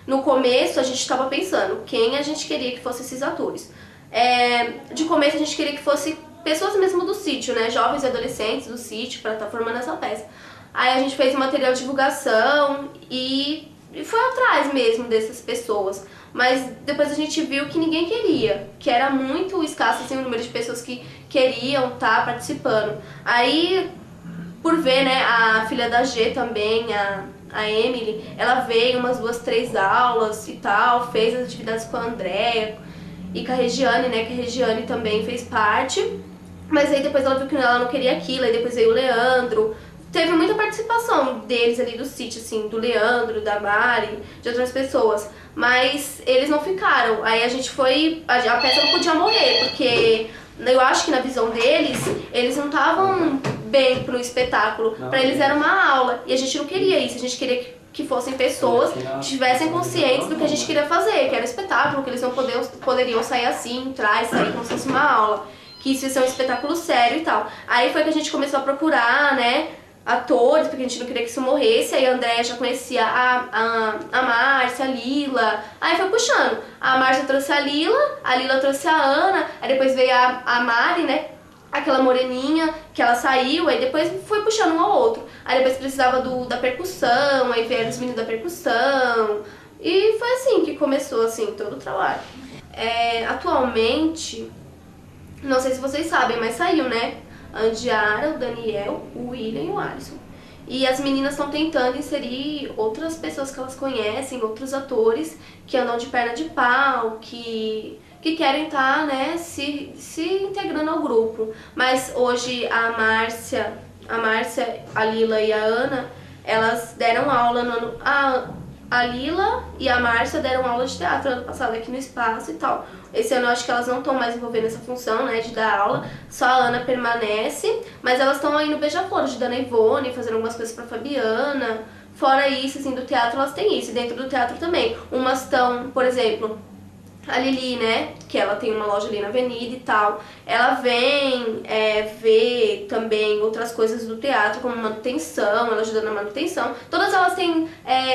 no começo a gente estava pensando quem a gente queria que fossem esses atores. De começo a gente queria que fosse pessoas mesmo do sítio, né? Jovens e adolescentes do sítio, para estar formando essa peça. Aí a gente fez um material de divulgação e foi atrás mesmo dessas pessoas. Mas depois a gente viu que ninguém queria, que era muito escasso assim, o número de pessoas que queriam estar participando. Aí, por ver, né, a filha da G também, a Emily, ela veio umas 2, 3 aulas e tal, fez as atividades com a Andréia e com a Regiane, né, que a Regiane também fez parte. Mas aí depois ela viu que ela não queria aquilo, aí depois veio o Leandro. Teve muita participação deles ali do sítio, assim, do Leandro, da Mari, de outras pessoas. Mas eles não ficaram. Aí a gente foi... A peça não podia morrer, porque eu acho que na visão deles, eles não estavam bem pro espetáculo. Pra eles era uma aula. E a gente não queria isso. A gente queria que fossem pessoas que estivessem conscientes do que a gente queria fazer, que era um espetáculo, que eles não poderiam sair assim, entrar e sair como se fosse uma aula. Que isso ia ser um espetáculo sério e tal. Aí foi que a gente começou a procurar, né, atores, porque a gente não queria que isso morresse. Aí a Andréia já conhecia a Márcia, a Lila. Aí foi puxando. A Márcia trouxe a Lila trouxe a Ana. Aí depois veio a Mari, né, aquela moreninha, que ela saiu. Aí depois foi puxando um ao outro. Aí depois precisava da percussão, aí vieram os meninos da percussão. E foi assim que começou, assim, todo o trabalho. Atualmente, não sei se vocês sabem, mas saiu, né? A Andiara, o Daniel, o William e o Alisson. E as meninas estão tentando inserir outras pessoas que elas conhecem, outros atores que andam de perna de pau, que querem estar, né, se integrando ao grupo. Mas hoje a Márcia, a Lila e a Ana, elas deram aula no ano... A Lila e a Márcia deram aula de teatro ano passado aqui no espaço e tal. Esse ano eu acho que elas não estão mais envolvendo nessa função, né, de dar aula. Só a Ana permanece, mas elas estão aí no Beija-Flor, ajudando a Ivone, fazendo algumas coisas pra Fabiana. Fora isso, assim, do teatro elas têm isso. E dentro do teatro também. Umas estão, por exemplo, a Lili, né, que ela tem uma loja ali na avenida e tal, ela vem ver também outras coisas do teatro, como manutenção, ela ajuda na manutenção. Todas elas têm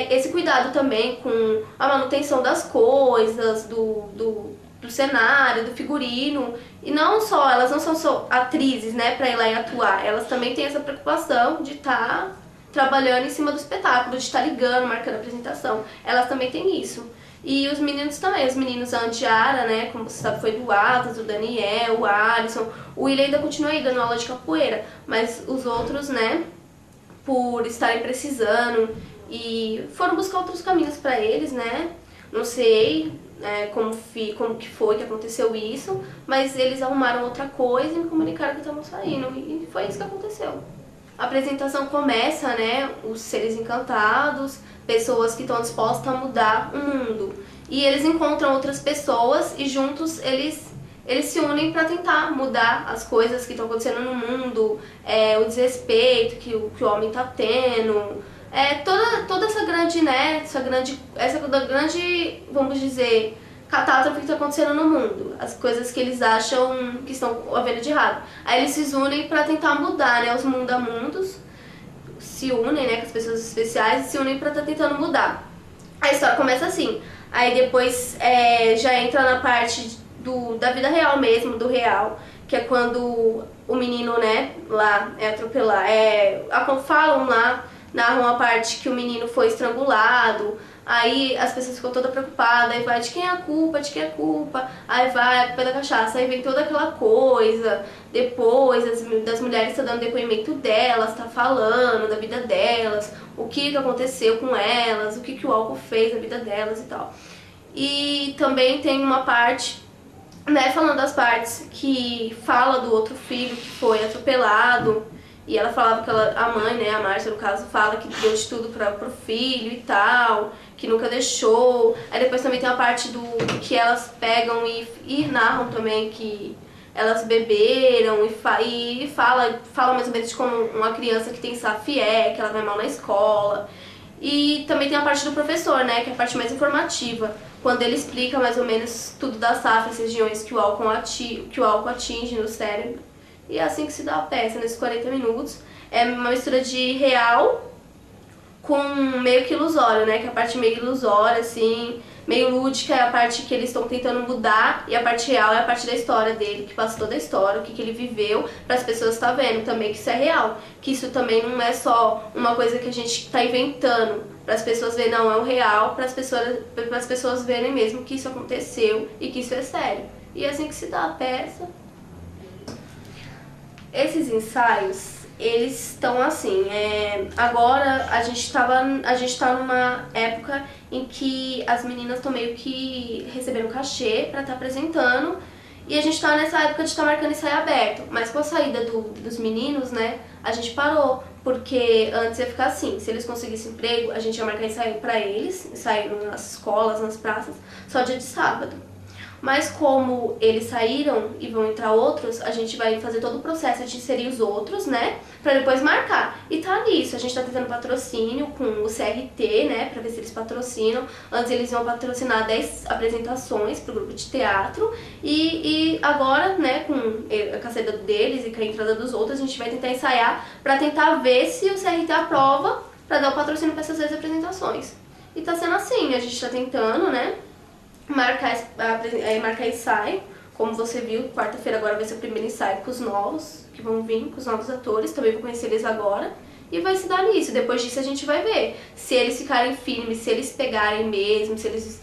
esse cuidado também com a manutenção das coisas, do cenário, do figurino. E não só, elas não são só atrizes, né, pra ir lá e atuar, elas também têm essa preocupação de estar trabalhando em cima do espetáculo, de estar ligando, marcando a apresentação. Elas também têm isso. E os meninos também, os meninos, a Antiara, né, como você sabe, foi do Atas, o Daniel, o Alisson. O William ainda continua aí dando aula de capoeira, mas os outros, né, por estarem precisando e foram buscar outros caminhos pra eles, né. Não sei como que foi que aconteceu isso, mas eles arrumaram outra coisa e me comunicaram que estavam saindo, e foi isso que aconteceu. A apresentação começa, né, os seres encantados, pessoas que estão dispostas a mudar o mundo. E eles encontram outras pessoas e juntos eles se unem para tentar mudar as coisas que estão acontecendo no mundo, o desrespeito que o homem está tendo, toda essa grande, né, essa grande, vamos dizer, catástrofe que está acontecendo no mundo, as coisas que eles acham que estão havendo de errado. Aí eles se unem para tentar mudar, né, os mundamundos, se unem, né, com as pessoas especiais e se unem para estar tentando mudar. A história começa assim, aí depois já entra na parte da vida real mesmo, do real, que é quando o menino, né, lá atropelado, falam lá, narram a parte que o menino foi estrangulado. Aí as pessoas ficam todas preocupadas, aí vai de quem é a culpa, aí vai a culpa da cachaça, aí vem toda aquela coisa, depois das mulheres estão dando depoimento delas, tá falando da vida delas, o que aconteceu com elas, o que o álcool fez na vida delas e tal. E também tem uma parte, né, falando das partes que fala do outro filho que foi atropelado. E ela falava que a mãe, né, a Márcia no caso, fala que deu de tudo pro filho e tal, que nunca deixou. Aí depois também tem a parte do que elas pegam e narram também que elas beberam e fala mais ou menos de como uma criança que tem SAFIE, que ela vai mal na escola. E também tem a parte do professor, né, que é a parte mais informativa, quando ele explica mais ou menos tudo da SAF, as regiões que o álcool atinge no cérebro. E é assim que se dá a peça, nesses 40 minutos. É uma mistura de real com meio que ilusório, né? Que é a parte meio ilusória, assim, meio lúdica é a parte que eles estão tentando mudar, e a parte real é a parte da história dele, que passa toda a história, o que ele viveu, para as pessoas estar vendo também que isso é real, que isso também não é só uma coisa que a gente está inventando, para as pessoas verem, não, é o real, para as pessoas verem mesmo que isso aconteceu e que isso é sério. E é assim que se dá a peça. Esses ensaios, eles estão assim, agora a gente tá numa época em que as meninas estão meio que recebendo cachê pra estar apresentando, e a gente tá nessa época de estar marcando ensaio aberto, mas com a saída dos meninos, né, a gente parou, porque antes ia ficar assim, se eles conseguissem emprego, a gente ia marcar ensaio pra eles, ensaio nas escolas, nas praças, só dia de sábado. Mas como eles saíram e vão entrar outros, a gente vai fazer todo o processo de inserir os outros, né? Pra depois marcar. E tá nisso, a gente tá tentando patrocínio com o CRT, né? Pra ver se eles patrocinam. Antes eles iam patrocinar 10 apresentações pro grupo de teatro. E agora, né, com a saída deles e com a entrada dos outros, a gente vai tentar ensaiar pra tentar ver se o CRT aprova pra dar o patrocínio pra essas 10 apresentações. E tá sendo assim, a gente tá tentando, né? Marcar ensaio, como você viu, quarta-feira agora vai ser o primeiro ensaio com os novos, que vão vir, com os novos atores, também vou conhecer eles agora, e vai se dar nisso. Depois disso a gente vai ver se eles ficarem firmes, se eles pegarem mesmo, se eles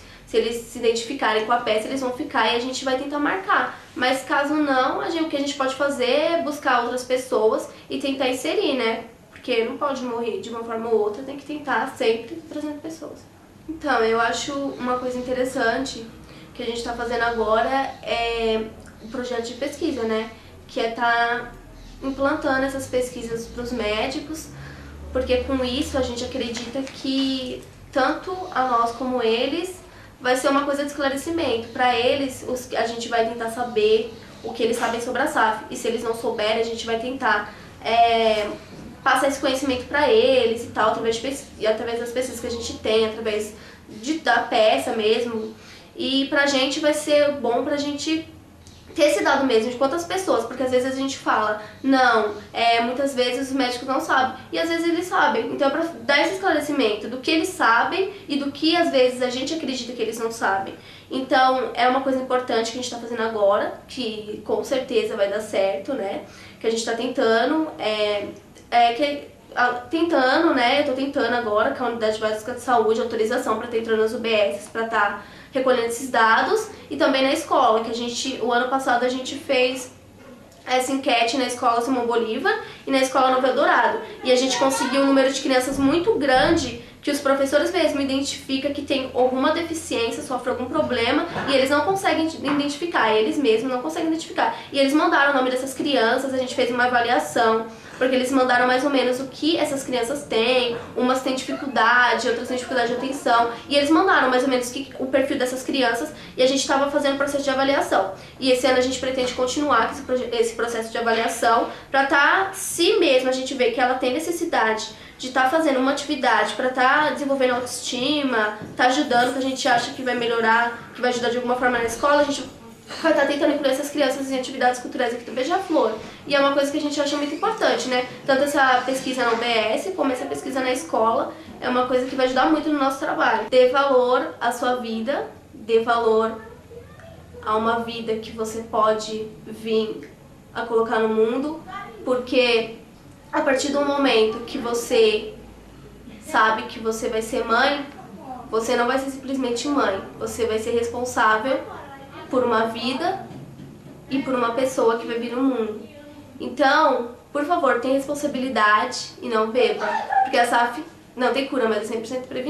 se identificarem com a peça, eles vão ficar e a gente vai tentar marcar. Mas caso não, o que a gente pode fazer é buscar outras pessoas e tentar inserir, né? Porque não pode morrer de uma forma ou outra, tem que tentar sempre trazendo pessoas. Então, eu acho uma coisa interessante que a gente está fazendo agora é o projeto de pesquisa, né? Que é estar implantando essas pesquisas para os médicos, porque com isso a gente acredita que tanto a nós como eles vai ser uma coisa de esclarecimento. Para eles, a gente vai tentar saber o que eles sabem sobre a SAF, e se eles não souberem, a gente vai tentar passar esse conhecimento para eles e tal, através das pesquisas que a gente tem, através da peça mesmo. E pra gente vai ser bom pra gente ter esse dado mesmo de quantas pessoas, porque às vezes a gente fala, não, muitas vezes os médicos não sabem, e às vezes eles sabem. Então é pra dar esse esclarecimento do que eles sabem e do que às vezes a gente acredita que eles não sabem. Então é uma coisa importante que a gente tá fazendo agora, que com certeza vai dar certo, né? Que a gente tá tentando, né, eu tô tentando agora com a Unidade Básica de Saúde, autorização para estar entrando nas UBS, para estar recolhendo esses dados, e também na escola, que o ano passado a gente fez essa enquete na escola Simão Bolívar e na escola Novo Eldorado, e a gente conseguiu um número de crianças muito grande, que os professores mesmo identificam que tem alguma deficiência, sofre algum problema, e eles não conseguem identificar, eles mesmos não conseguem identificar. E eles mandaram o nome dessas crianças, a gente fez uma avaliação, porque eles mandaram mais ou menos o que essas crianças têm, umas têm dificuldade, outras têm dificuldade de atenção, e eles mandaram mais ou menos o perfil dessas crianças, e a gente estava fazendo o processo de avaliação. E esse ano a gente pretende continuar com esse processo de avaliação, para se mesmo a gente ver que ela tem necessidade de estar fazendo uma atividade para estar desenvolvendo autoestima, estar ajudando, que a gente acha que vai melhorar, que vai ajudar de alguma forma na escola, a gente vai estar tentando incluir essas crianças em atividades culturais aqui do Beija-Flor. E é uma coisa que a gente acha muito importante, né? Tanto essa pesquisa na UBS, como essa pesquisa na escola, é uma coisa que vai ajudar muito no nosso trabalho. Dê valor à sua vida, dê valor a uma vida que você pode vir a colocar no mundo, porque a partir do momento que você sabe que você vai ser mãe, você não vai ser simplesmente mãe, você vai ser responsável por uma vida e por uma pessoa que vai vir no mundo. Então, por favor, tenha responsabilidade e não beba, porque a SAF não tem cura, mas é 100% preventiva.